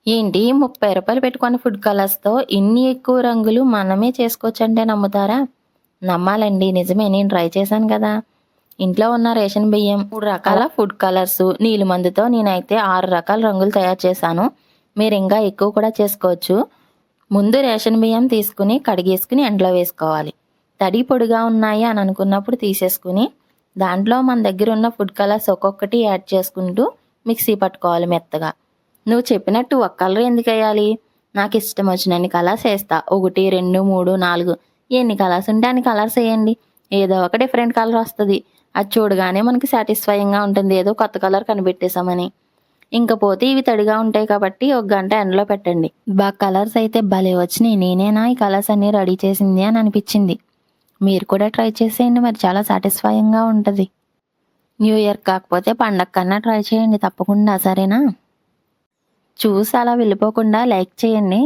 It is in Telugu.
ఏంటి 30 రూపాయలు పెట్టుకున్న ఫుడ్ కలర్స్‌తో ఇన్ని ఎక్కువ రంగులు మనమే చేసుకోవచ్చంటే నమ్ముతారా? నమ్మాలండి. నిజమే, నేను ట్రై చేశాను కదా! ఇంట్లో ఉన్న రేషన్ బియ్యం, 3 రకాల ఫుడ్ కలర్సు, నీలిమందుతో నేనైతే 6 రకాల రంగులు తయారు చేశాను. మీరు ఇంకా ఎక్కువ కూడా చేసుకోవచ్చు. ముందు రేషన్ బియ్యం తీసుకుని కడిగేసుకుని ఎండలో వేసుకోవాలి. తడి పొడిగా ఉన్నాయి అని అనుకున్నప్పుడు తీసేసుకుని దాంట్లో మన దగ్గర ఉన్న ఫుడ్ కలర్స్ ఒక్కొక్కటి యాడ్ చేసుకుంటూ మిక్సీ పట్టుకోవాలి మెత్తగా. నువ్వు చెప్పినట్టు ఒక కలర్ ఎందుకు వేయాలి? నాకు ఇష్టం వచ్చినన్ని కలర్స్ వేస్తా. 1, 2, 3, 4 ఎన్ని కలర్స్ ఉంటే అన్ని కలర్స్ వేయండి. ఏదో ఒక డిఫరెంట్ కలర్ వస్తుంది. అది చూడగానే మనకి సాటిస్ఫైయింగ్గా ఉంటుంది, ఏదో కొత్త కలర్ కనిపెట్టేసామని. ఇంకపోతే ఇవి తడిగా ఉంటాయి కాబట్టి 1 గంట ఎండలో పెట్టండి. కలర్స్ అయితే భలే వచ్చినాయి. నేనేనా ఈ కలర్స్ అన్నీ రెడీ చేసింది అని అనిపించింది. మీరు కూడా ట్రై చేసేయండి, మరి చాలా సాటిస్ఫైయింగ్గా ఉంటుంది. న్యూ ఇయర్ కాకపోతే పండగ కన్నా ట్రై చేయండి తప్పకుండా, సరేనా? చూసి అలా వెళ్ళిపోకుండా లైక్ చేయండి.